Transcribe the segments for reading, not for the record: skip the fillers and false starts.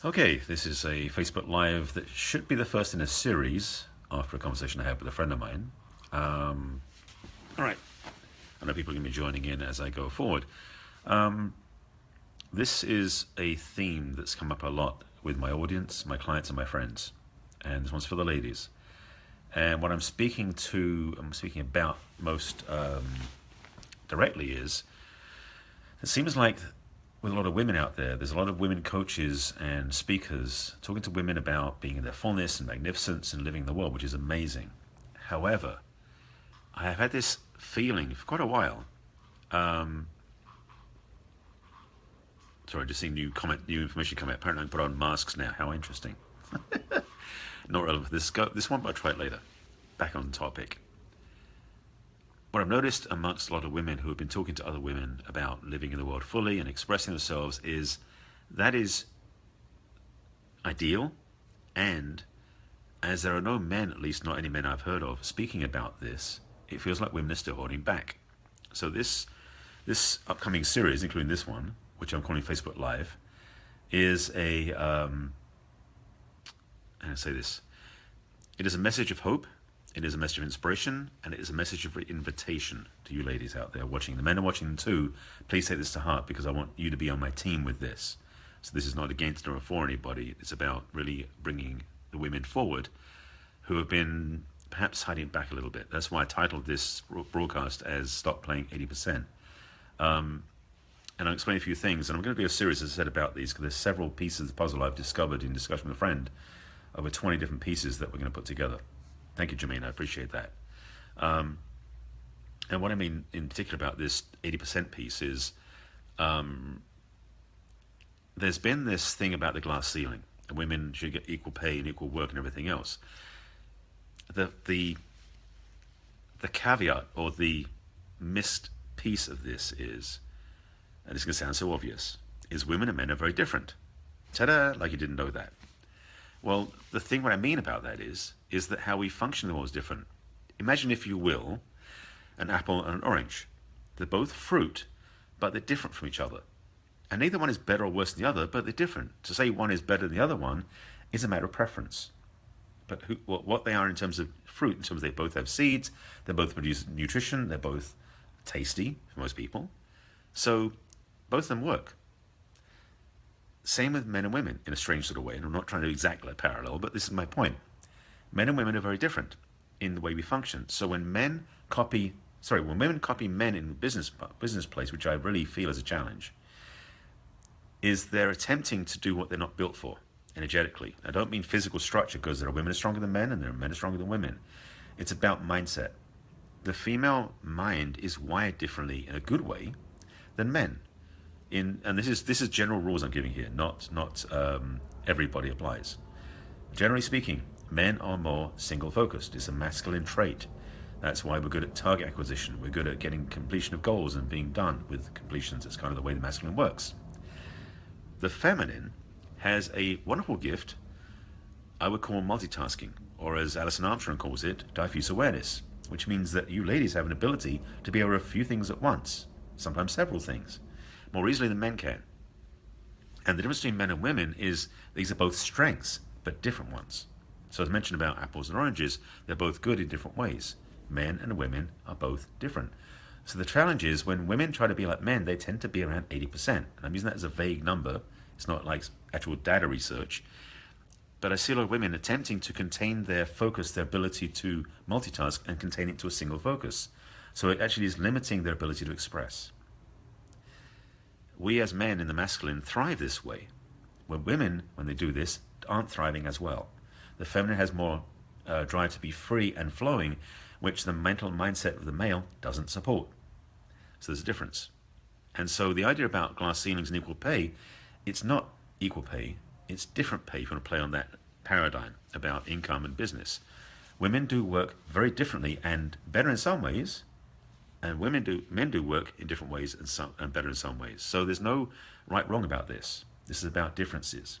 Okay, this is a Facebook Live that should be the first in a series after a conversation I had with a friend of mine. All right, I know people are going to be joining in as I go forward. This is a theme that's come up a lot with my audience, my clients, and my friends. And this one's for the ladies. And what I'm speaking about most directly is it seems like with a lot of women out there, there's a lot of women coaches and speakers talking to women about being in their fullness and magnificence and living in the world, which is amazing. However, I have had this feeling for quite a while. Sorry, just seeing new information come out. Apparently, I can put on masks now. How interesting. Not relevant for this one, but I'll try it later. Back on topic. What I've noticed amongst a lot of women who have been talking to other women about living in the world fully and expressing themselves is that is ideal, and as there are no men, at least not any men I've heard of, speaking about this, it feels like women are still holding back. So this upcoming series, including this one, which I'm calling Facebook Live, is a how do I say this? It is a message of hope. It is a message of inspiration, and it is a message of invitation to you ladies out there watching. The men are watching too. Please take this to heart because I want you to be on my team with this. So this is not against or for anybody. It's about really bringing the women forward who have been perhaps hiding back a little bit. That's why I titled this broadcast as Stop Playing 80%. And I'll explain a few things. And I'm going to do a series, as I said, about these because there's several pieces of the puzzle I've discovered in discussion with a friend, over 20 different pieces that we're going to put together. Thank you, Jermaine. I appreciate that. And what I mean in particular about this 80% piece is there's been this thing about the glass ceiling, and women should get equal pay and equal work and everything else. The caveat or the missed piece of this is, and it's going to sound so obvious, is women and men are very different. Ta-da! Like you didn't know that. Well, the thing what I mean about that is that how we function in the world is different. Imagine, if you will, an apple and an orange. They're both fruit, but they're different from each other. And neither one is better or worse than the other, but they're different. To say one is better than the other one is a matter of preference. But what they are in terms of fruit, in terms of they both have seeds, they both produce nutrition, they're both tasty for most people. So both of them work. Same with men and women in a strange sort of way, and I'm not trying to exactly parallel, but this is my point. Men and women are very different in the way we function. So when women copy men in the business place, which I really feel is a challenge, is they're attempting to do what they're not built for energetically. I don't mean physical structure, because there are women are stronger than men and there are men are stronger than women. It's about mindset. The female mind is wired differently in a good way than men. And this is general rules I'm giving here, not everybody applies. Generally speaking, men are more single focused. It's a masculine trait. That's why we're good at target acquisition. We're good at getting completion of goals and being done with completions. It's kind of the way the masculine works. The feminine has a wonderful gift I would call multitasking, or as Alison Armstrong calls it, diffuse awareness, which means that you ladies have an ability to be aware of a few things at once, sometimes several things, more easily than men can. And the difference between men and women is these are both strengths, but different ones. So as mentioned about apples and oranges, they're both good in different ways. Men and women are both different. So the challenge is when women try to be like men, they tend to be around 80%. And I'm using that as a vague number. It's not like actual data research. But I see a lot of women attempting to contain their focus, their ability to multitask, and contain it to a single focus. So it actually is limiting their ability to express. We as men in the masculine thrive this way. When women, when they do this, aren't thriving as well. The feminine has more drive to be free and flowing, which the mental mindset of the male doesn't support. So there's a difference. And so the idea about glass ceilings and equal pay, it's not equal pay, it's different pay if you want to play on that paradigm about income and business. Women do work very differently and better in some ways, and men do work in different ways and better in some ways. So there's no right wrong about this. This is about differences.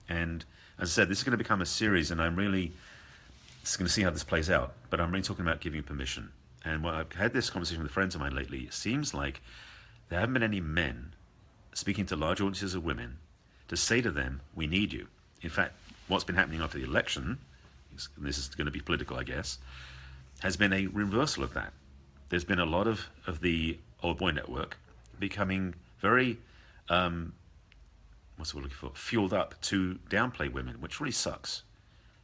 And as I said, this is going to become a series, and I'm really going to see how this plays out. But I'm really talking about giving permission. And when I've had this conversation with friends of mine lately, it seems like there haven't been any men speaking to large audiences of women to say to them, we need you. In fact, what's been happening after the election, and this is going to be political, I guess, has been a reversal of that. There's been a lot of the old boy network becoming very, what's the word looking for, fueled up to downplay women, which really sucks.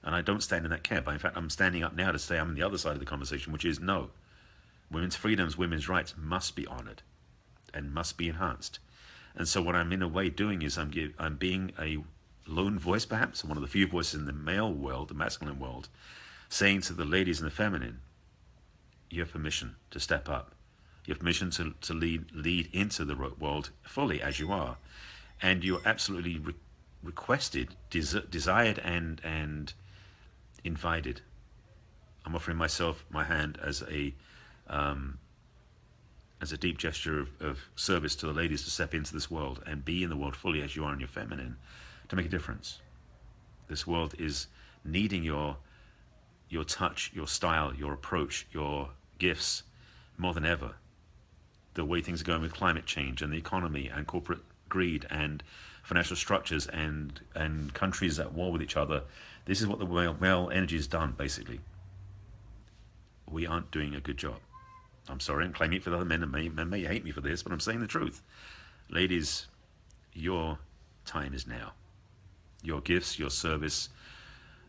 And I don't stand in that camp. In fact, I'm standing up now to say I'm on the other side of the conversation, which is no. Women's freedoms, women's rights must be honored and must be enhanced. And so what I'm in a way doing is I'm being a lone voice, perhaps, one of the few voices in the male world, the masculine world, saying to the ladies in the feminine, you have permission to step up. You have permission to lead into the world fully as you are. And you're absolutely requested, desired, and invited. I'm offering myself, my hand, as a deep gesture of service to the ladies to step into this world and be in the world fully as you are in your feminine, to make a difference. This world is needing your touch, your style, your approach, your gifts more than ever. The way things are going with climate change and the economy and corporate greed and financial structures and countries at war with each other, this is what the male energy has done, basically. We aren't doing a good job. I'm sorry, I'm claiming it for the other men, and men may hate me for this, but I'm saying the truth. Ladies, your time is now. Your gifts, your service,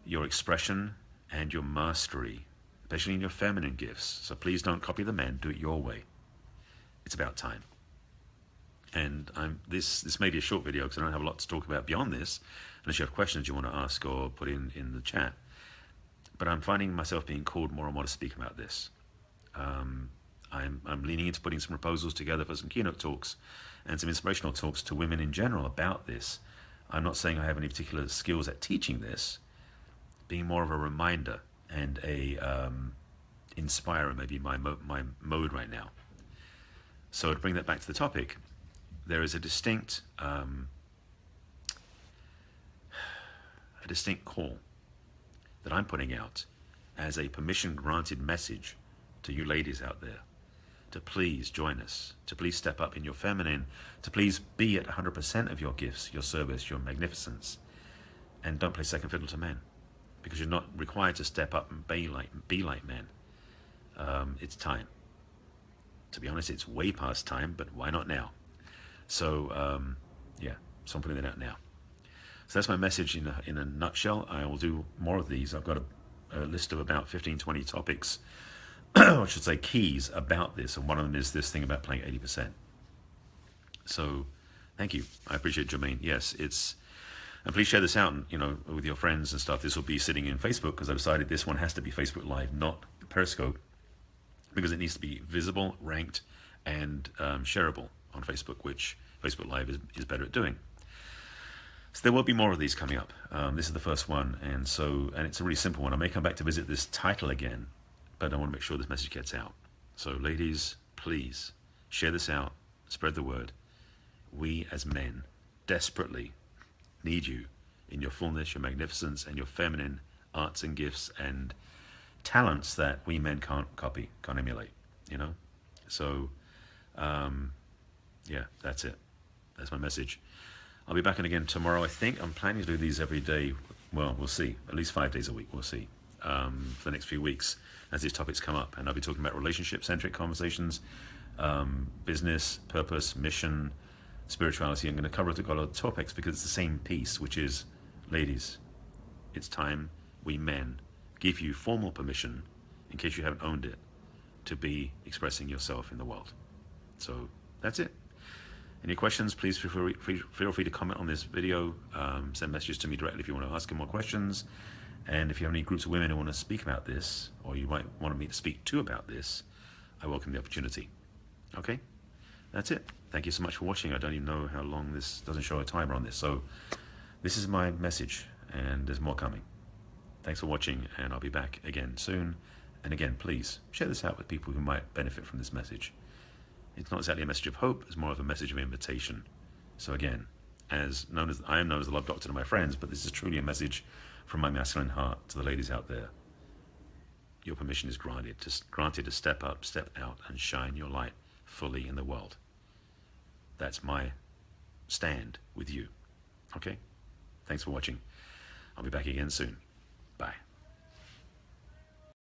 your expression, and your mastery, especially in your feminine gifts. So please don't copy the men, do it your way. It's about time. And this may be a short video because I don't have a lot to talk about beyond this, unless you have questions you want to ask or put in the chat. But I'm finding myself being called more and more to speak about this. I'm leaning into putting some proposals together for some keynote talks and some inspirational talks to women in general about this. I'm not saying I have any particular skills at teaching this, being more of a reminder and a inspirer, maybe my mode right now. So to bring that back to the topic, there is a distinct call that I'm putting out as a permission-granted message to you ladies out there to please join us, to please step up in your feminine, to please be at 100% of your gifts, your service, your magnificence, and don't play second fiddle to men, because you're not required to step up and be like men. It's time. To be honest, it's way past time, but why not now? So, yeah, so I'm putting that out now. So that's my message in a nutshell. I will do more of these. I've got a list of about 15, 20 topics, I should say keys about this, and one of them is this thing about playing 80%. So, thank you. I appreciate it, Jermaine. Yes, and please share this out, with your friends and stuff. This will be sitting in Facebook because I decided this one has to be Facebook Live, not Periscope, because it needs to be visible, ranked, and shareable on Facebook, which Facebook Live is better at doing. So there will be more of these coming up. This is the first one, and it's a really simple one. I may come back to visit this title again, but I want to make sure this message gets out. So ladies, please share this out, spread the word. We as men desperately need you in your fullness, your magnificence, and your feminine arts and gifts and talents that we men can't copy, can't emulate, So, yeah, that's it. That's my message. I'll be back in again tomorrow, I think. I'm planning to do these every day. Well, we'll see. At least 5 days a week, we'll see. For the next few weeks as these topics come up. And I'll be talking about relationship-centric conversations, business, purpose, mission, spirituality. I'm going to cover a lot of topics because it's the same piece, which is, ladies, it's time we men give you formal permission, in case you haven't owned it, to be expressing yourself in the world. So that's it. Any questions, please feel free to comment on this video. Send messages to me directly if you want to ask more questions. And if you have any groups of women who want to speak about this, or you might want me to speak to about this, I welcome the opportunity. Okay? That's it. Thank you so much for watching. I don't even know how long this doesn't show a timer on this. So this is my message, and there's more coming. Thanks for watching, and I'll be back again soon. And again, please share this out with people who might benefit from this message. It's not exactly a message of hope, it's more of a message of invitation. So again, I am known as the love doctor to my friends, but this is truly a message from my masculine heart to the ladies out there. Your permission is granted to step up, step out, and shine your light fully in the world. That's my stand with you. Okay? Thanks for watching. I'll be back again soon. Bye.